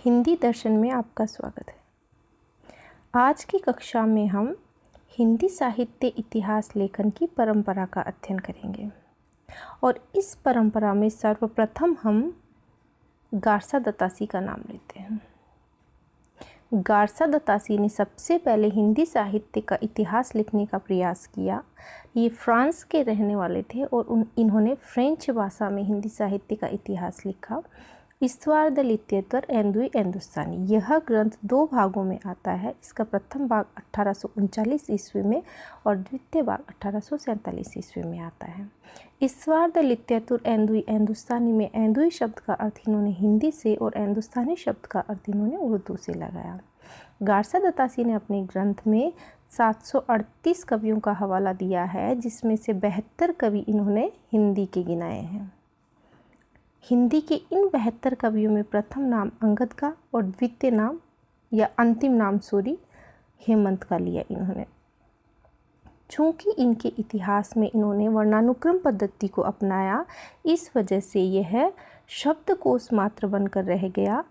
हिंदी दर्शन में आपका स्वागत है। आज की कक्षा में हम हिंदी साहित्य इतिहास लेखन की परंपरा का अध्ययन करेंगे और इस परंपरा में सर्वप्रथम हम गारसा दत्तासी का नाम लेते हैं। गारसा दत्तासी ने सबसे पहले हिंदी साहित्य का इतिहास लिखने का प्रयास किया। ये फ्रांस के रहने वाले थे और इन्होंने फ्रेंच भाषा में हिंदी साहित्य का इतिहास लिखा। इस्तवार द लिटरेचर एंदुई हिंदुस्तानी, यह ग्रंथ दो भागों में आता है। इसका प्रथम भाग 1839 ईस्वी में और द्वितीय भाग 1847 ईस्वी में आता है। इस्तवार द लिटरेचर एंदुई हिंदुस्तानी में एंदुई शब्द का अर्थ इन्होंने हिंदी से और हिंदुस्तानी शब्द का अर्थ इन्होंने उर्दू से लगाया। गारसा दत्तासी ने अपने ग्रंथ में 738 कवियों का हवाला दिया है, जिसमें से 72 कवि इन्होंने हिंदी के गिनाए हैं। हिंदी के इन 72 कवियों में प्रथम नाम अंगद का और द्वितीय नाम या अंतिम नाम हेमंत का लिया इन्होंने। चूँकि इनके इतिहास में इन्होंने वर्णानुक्रम पद्धति को अपनाया, इस वजह से यह शब्दकोश मात्र बनकर रह गया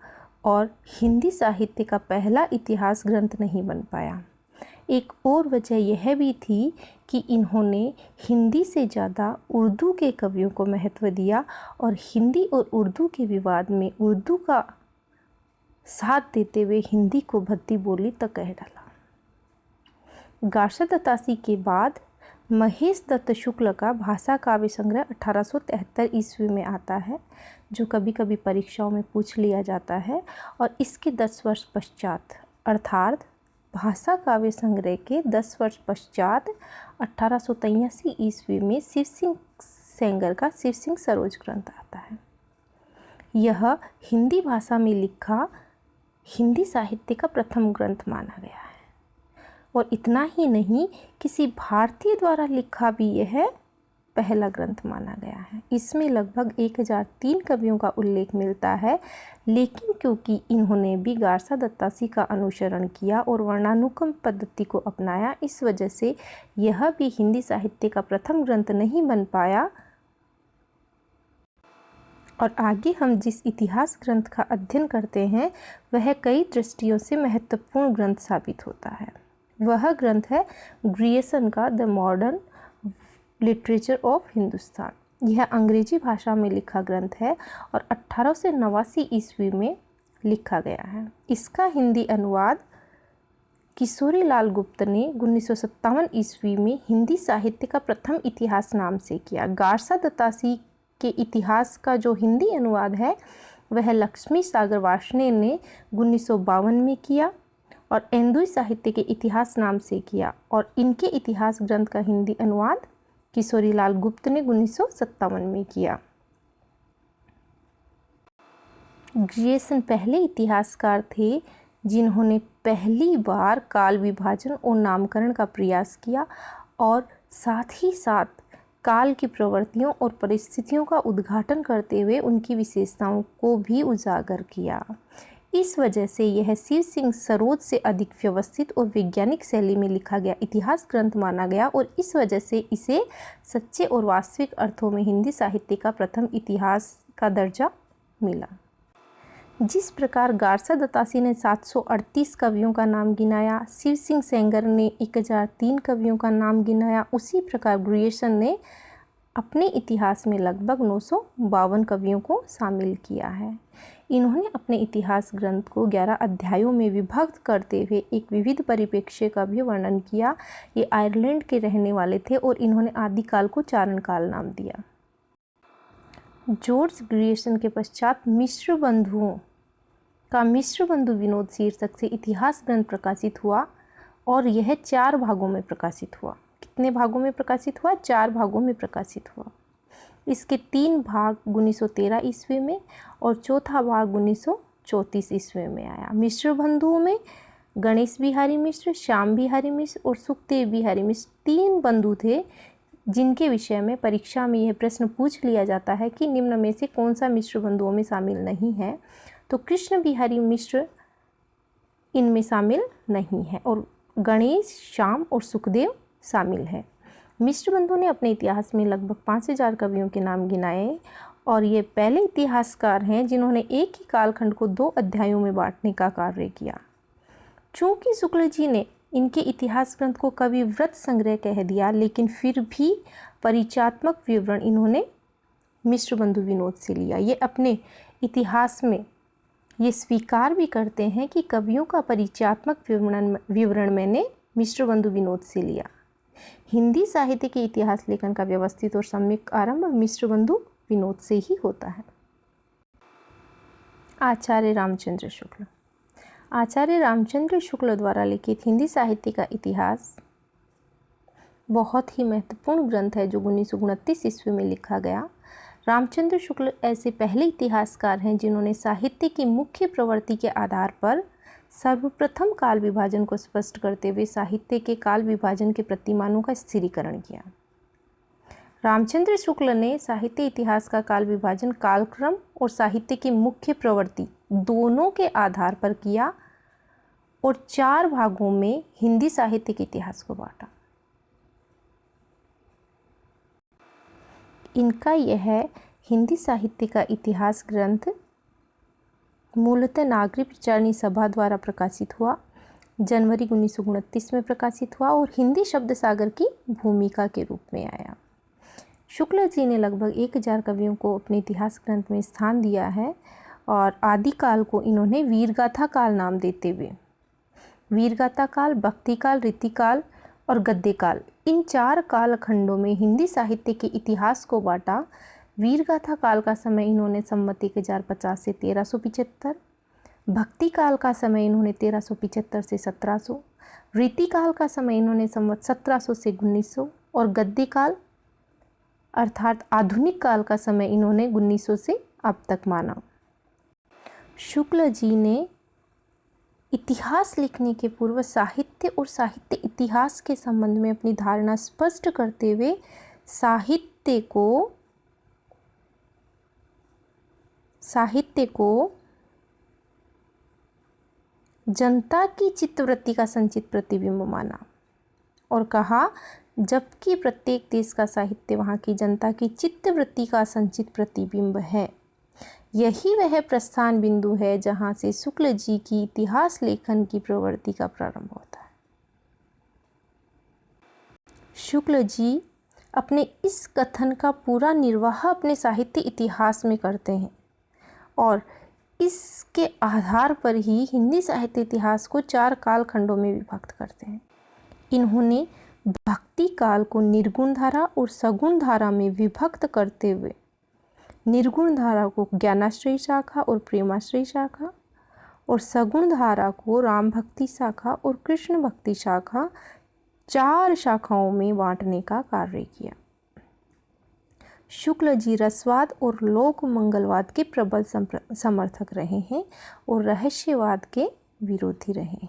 और हिंदी साहित्य का पहला इतिहास ग्रंथ नहीं बन पाया। एक और वजह यह भी थी कि इन्होंने हिंदी से ज़्यादा उर्दू के कवियों को महत्व दिया और हिंदी और उर्दू के विवाद में उर्दू का साथ देते हुए हिंदी को भद्दी बोली तक कह डाला। गारसा दत्तासी के बाद महेश दत्त शुक्ल का भाषा काव्य संग्रह 1873 ईस्वी में आता है, जो कभी कभी परीक्षाओं में पूछ लिया जाता है। और इसके 10 वर्ष पश्चात अर्थात भाषा काव्य संग्रह के 10 वर्ष पश्चात 1883 ईस्वी में शिव सिंह सेंगर का शिव सिंह सरोज ग्रंथ आता है। यह हिंदी भाषा में लिखा हिंदी साहित्य का प्रथम ग्रंथ माना गया है। और इतना ही नहीं, किसी भारतीय द्वारा लिखा भी यह पहला ग्रंथ माना गया है। इसमें लगभग 1003 कवियों का उल्लेख मिलता है, लेकिन क्योंकि इन्होंने भी गारसा दत्तासी का अनुसरण किया और वर्णानुक्रम पद्धति को अपनाया, इस वजह से यह भी हिंदी साहित्य का प्रथम ग्रंथ नहीं बन पाया। और आगे हम जिस इतिहास ग्रंथ का अध्ययन करते हैं वह कई दृष्टियों से महत्वपूर्ण ग्रंथ साबित होता है। वह ग्रंथ है ग्रियर्सन का the modern literature of Hindustan. यह अंग्रेजी भाषा में लिखा ग्रंथ है और 1889 ईस्वी में लिखा गया है। इसका हिंदी अनुवाद किशोरी लाल गुप्त ने 1957 ईस्वी में हिंदी साहित्य का प्रथम इतिहास नाम से किया। गारसा दत्तासी के इतिहास का जो हिंदी अनुवाद है वह लक्ष्मी सागर वार्ष्णेय ने 1952 में किया और एंदुई साहित्य के इतिहास नाम से किया। और इनके इतिहास ग्रंथ का हिंदी अनुवाद किशोरी लाल गुप्त ने 1957 में किया। ग्रियर्सन पहले इतिहासकार थे जिन्होंने पहली बार काल विभाजन और नामकरण का प्रयास किया और साथ ही साथ काल की प्रवृत्तियों और परिस्थितियों का उद्घाटन करते हुए उनकी विशेषताओं को भी उजागर किया। इस वजह से यह शिव सिंह सरोज से अधिक व्यवस्थित और वैज्ञानिक शैली में लिखा गया इतिहास ग्रंथ माना गया और इस वजह से इसे सच्चे और वास्तविक अर्थों में हिंदी साहित्य का प्रथम इतिहास का दर्जा मिला। जिस प्रकार गारसा दत्तासी ने 738 कवियों का नाम गिनाया, शिव सिंह सेंगर ने 1003 कवियों का नाम गिनाया, उसी प्रकार ग्रियर्सन ने अपने इतिहास में लगभग 952 कवियों को शामिल किया है। इन्होंने अपने इतिहास ग्रंथ को 11 अध्यायों में विभक्त करते हुए एक विविध परिप्रेक्ष्य का भी वर्णन किया। ये आयरलैंड के रहने वाले थे और इन्होंने आदिकाल को चारण काल नाम दिया। जॉर्ज ग्रियर्सन के पश्चात मिश्र बंधुओं का मिश्र बंधु विनोद शीर्षक से इतिहास ग्रंथ प्रकाशित हुआ और यह 4 भागों में प्रकाशित हुआ। कितने भागों में प्रकाशित हुआ? 4 भागों में प्रकाशित हुआ। इसके 3 भाग 1913 ईस्वी में और चौथा भाग 1934 ईस्वी में आया। मिश्र बंधुओं में गणेश बिहारी मिश्र, श्याम बिहारी मिश्र और सुखदेव बिहारी मिश्र 3 बंधु थे, जिनके विषय में परीक्षा में यह प्रश्न पूछ लिया जाता है कि निम्न में से कौन सा मिश्र बंधुओं में शामिल नहीं है। तो कृष्ण बिहारी मिश्र इनमें शामिल नहीं है और गणेश, श्याम और सुखदेव शामिल है। मिश्र बंधु ने अपने इतिहास में लगभग 5000 कवियों के नाम गिनाए और ये पहले इतिहासकार हैं जिन्होंने एक ही कालखंड को 2 अध्यायों में बांटने का कार्य किया। चूँकि शुक्ल जी ने इनके इतिहास ग्रंथ को कवि व्रत संग्रह कह दिया, लेकिन फिर भी परिचयात्मक विवरण इन्होंने मिश्रबंधु विनोद से लिया। ये अपने इतिहास में ये स्वीकार भी करते हैं कि कवियों का परिचयात्मक विवरण मैंने मिश्रबंधु विनोद से लिया। हिंदी साहित्य के इतिहास लेखन का व्यवस्थित और सम्यक आरंभ मिश्रबंधु विनोद से ही होता है। आचार्य रामचंद्र शुक्ल। आचार्य रामचंद्र शुक्ल द्वारा लिखित हिंदी साहित्य का इतिहास बहुत ही महत्वपूर्ण ग्रंथ है जो 1929 ईस्वी में लिखा गया। रामचंद्र शुक्ल ऐसे पहले इतिहासकार हैं जिन्होंने साहित्य की मुख्य प्रवृत्ति के आधार पर सर्वप्रथम काल विभाजन को स्पष्ट करते हुए साहित्य के काल विभाजन के प्रतिमानों का स्थिरीकरण किया। रामचंद्र शुक्ल ने साहित्य इतिहास का काल विभाजन कालक्रम और साहित्य की मुख्य प्रवृत्ति दोनों के आधार पर किया और 4 भागों में हिंदी साहित्य के इतिहास को बांटा। इनका यह हिंदी साहित्य का इतिहास ग्रंथ मूलतः नागरिक प्रचारणी सभा द्वारा प्रकाशित हुआ, जनवरी 1929 में प्रकाशित हुआ और हिंदी शब्द सागर की भूमिका के रूप में आया। शुक्ल जी ने लगभग 1000 कवियों को अपने इतिहास ग्रंथ में स्थान दिया है और आदिकाल को इन्होंने वीरगाथा काल नाम देते हुए वीरगाथा काल, भक्ति काल, रीतिकाल और गद्य काल, इन 4 कालखंडों में हिंदी साहित्य के इतिहास को बांटा। वीरगाथा काल का समय इन्होंने संवत 1050 से 1375, भक्ति काल का समय इन्होंने 1375 से 1700, रीतिकाल का समय इन्होंने संवत 1700 से 1900 और गद्य काल अर्थात आधुनिक काल का समय इन्होंने 1900 से अब तक माना। शुक्ल जी ने इतिहास लिखने के पूर्व साहित्य और साहित्य इतिहास के संबंध में अपनी धारणा स्पष्ट करते हुए साहित्य को जनता की चित्तवृत्ति का संचित प्रतिबिंब माना और कहा, जबकि प्रत्येक देश का साहित्य वहाँ की जनता की चित्तवृत्ति का संचित प्रतिबिंब है। यही वह प्रस्थान बिंदु है जहाँ से शुक्ल जी की इतिहास लेखन की प्रवृत्ति का प्रारंभ होता है। शुक्ल जी अपने इस कथन का पूरा निर्वाह अपने साहित्य इतिहास में करते हैं और इसके आधार पर ही हिंदी साहित्य इतिहास को 4 कालखंडों में विभक्त करते हैं। इन्होंने भक्ति काल को निर्गुण धारा और सगुण धारा में विभक्त करते हुए निर्गुण धारा को ज्ञानाश्रयी शाखा और प्रेमाश्रयी शाखा और सगुण धारा को राम भक्ति शाखा और कृष्ण भक्ति शाखा 4 शाखाओं में बांटने का कार्य किया। शुक्ल जी रसवाद और लोक मंगलवाद के प्रबल समर्थक रहे हैं और रहस्यवाद के विरोधी रहे हैं।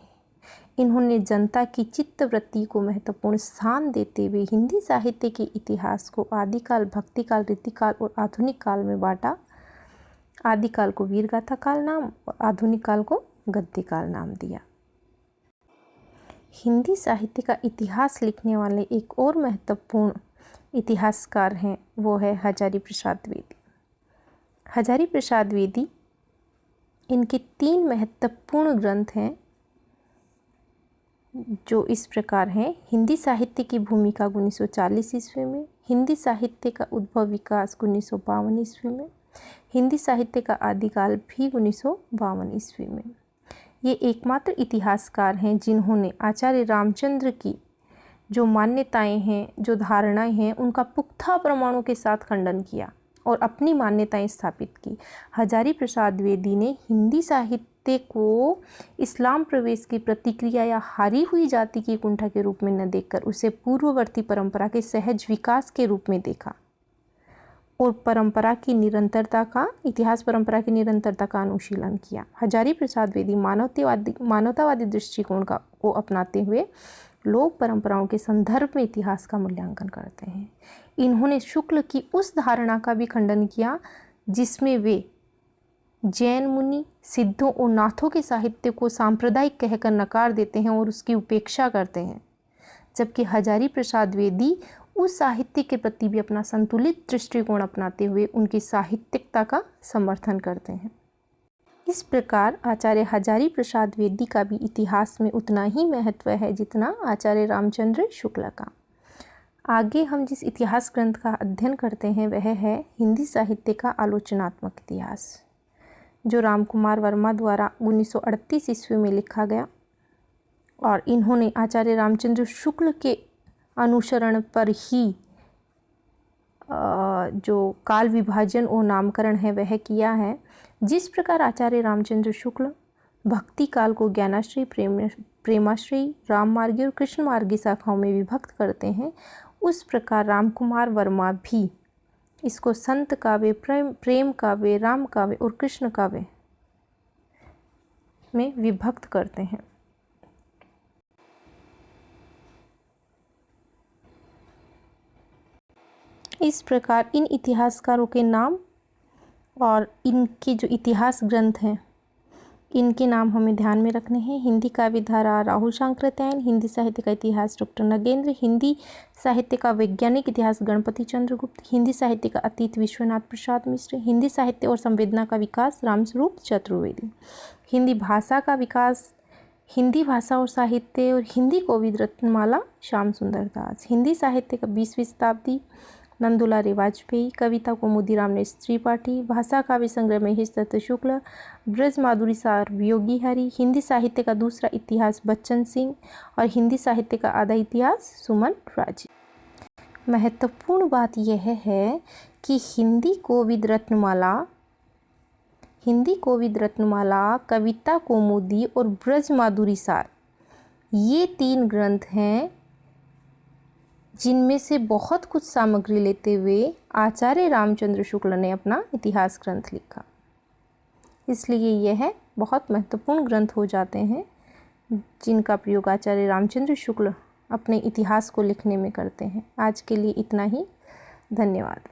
इन्होंने जनता की चित्तवृत्ति को महत्वपूर्ण स्थान देते हुए हिंदी साहित्य के इतिहास को आदिकाल, भक्तिकाल, रीतिकाल और आधुनिक काल में बांटा। आदिकाल को वीरगाथा काल नाम और आधुनिक काल को गद्य काल नाम दिया। हिंदी साहित्य का इतिहास लिखने वाले एक और महत्वपूर्ण इतिहासकार हैं, वो है हजारी प्रसाद द्विवेदी। हजारी प्रसाद द्विवेदी, इनके 3 महत्वपूर्ण ग्रंथ हैं जो इस प्रकार हैं। हिंदी साहित्य की भूमिका 1940 ईस्वी में, हिंदी साहित्य का उद्भव विकास 1952 ईस्वी में, हिंदी साहित्य का आदिकाल भी 1952 ईस्वी में। ये एकमात्र इतिहासकार हैं जिन्होंने आचार्य रामचंद्र की जो मान्यताएं हैं, जो धारणाएं हैं, उनका पुख्ता प्रमाणों के साथ खंडन किया और अपनी मान्यताएं स्थापित की। हजारी प्रसाद द्विवेदी ने हिंदी साहित्य को इस्लाम प्रवेश की प्रतिक्रिया या हारी हुई जाति की कुंठा के रूप में न देखकर उसे पूर्ववर्ती परंपरा के सहज विकास के रूप में देखा और परंपरा की निरंतरता का, इतिहास परंपरा की निरंतरता का अनुशीलन किया। हजारी प्रसाद द्विवेदी मानवतावादी दृष्टिकोण को अपनाते हुए लोक परंपराओं के संदर्भ में इतिहास का मूल्यांकन करते हैं। इन्होंने शुक्ल की उस धारणा का भी खंडन किया जिसमें वे जैन मुनि, सिद्धों और नाथों के साहित्य को सांप्रदायिक कहकर नकार देते हैं और उसकी उपेक्षा करते हैं, जबकि हजारी प्रसाद द्विवेदी उस साहित्य के प्रति भी अपना संतुलित दृष्टिकोण अपनाते हुए उनकी साहित्यिकता का समर्थन करते हैं। इस प्रकार आचार्य हजारी प्रसाद द्विवेदी का भी इतिहास में उतना ही महत्व है जितना आचार्य रामचंद्र शुक्ल का। आगे हम जिस इतिहास ग्रंथ का अध्ययन करते हैं वह है हिंदी साहित्य का आलोचनात्मक इतिहास, जो रामकुमार वर्मा द्वारा 1938 ईस्वी में लिखा गया और इन्होंने आचार्य रामचंद्र शुक्ल के अनुसरण पर ही जो काल विभाजन और नामकरण है वह किया है। जिस प्रकार आचार्य रामचंद्र शुक्ल भक्ति काल को ज्ञानाश्रयी, प्रेमाश्रयी, राम मार्गी और कृष्ण मार्गी शाखाओं में विभक्त करते हैं, उस प्रकार रामकुमार वर्मा भी इसको संत काव्य, प्रेम काव्य, राम काव्य और कृष्ण काव्य में विभक्त करते हैं। इस प्रकार इन इतिहासकारों के नाम और इनके जो इतिहास ग्रंथ हैं इनके नाम हमें ध्यान में रखने हैं। हिंदी काव्य धारा राहुल शांकृत्यायन, हिंदी साहित्य का इतिहास डॉक्टर नगेंद्र, हिंदी साहित्य का वैज्ञानिक इतिहास गणपति चंद्र गुप्त, हिंदी साहित्य का अतीत विश्वनाथ प्रसाद मिश्र, हिंदी साहित्य और संवेदना का विकास रामस्वरूप चतुर्वेदी, हिंदी भाषा का विकास, हिंदी भाषा और साहित्य और हिंदी कोविद रत्नमाला श्याम सुंदर दास, हिंदी साहित्य का 20वीं शताब्दी नंदुलारे वाजपेयी, कविता कौमुदी रामनेश त्रिपाठी, भाषा काव्य संग्रह महेश दत्त शुक्ल, ब्रज माधुरी सार योगी हरि, हिंदी साहित्य का दूसरा इतिहास बच्चन सिंह और हिंदी साहित्य का आधा इतिहास सुमन राजी। महत्वपूर्ण बात यह है कि हिंदी कोविद रत्नमाला, कविता कौमुदी और ब्रज माधुरी सार ये 3 ग्रंथ हैं जिनमें से बहुत कुछ सामग्री लेते हुए आचार्य रामचंद्र शुक्ल ने अपना इतिहास ग्रंथ लिखा। इसलिए यह बहुत महत्वपूर्ण ग्रंथ हो जाते हैं जिनका प्रयोग आचार्य रामचंद्र शुक्ल अपने इतिहास को लिखने में करते हैं। आज के लिए इतना ही। धन्यवाद।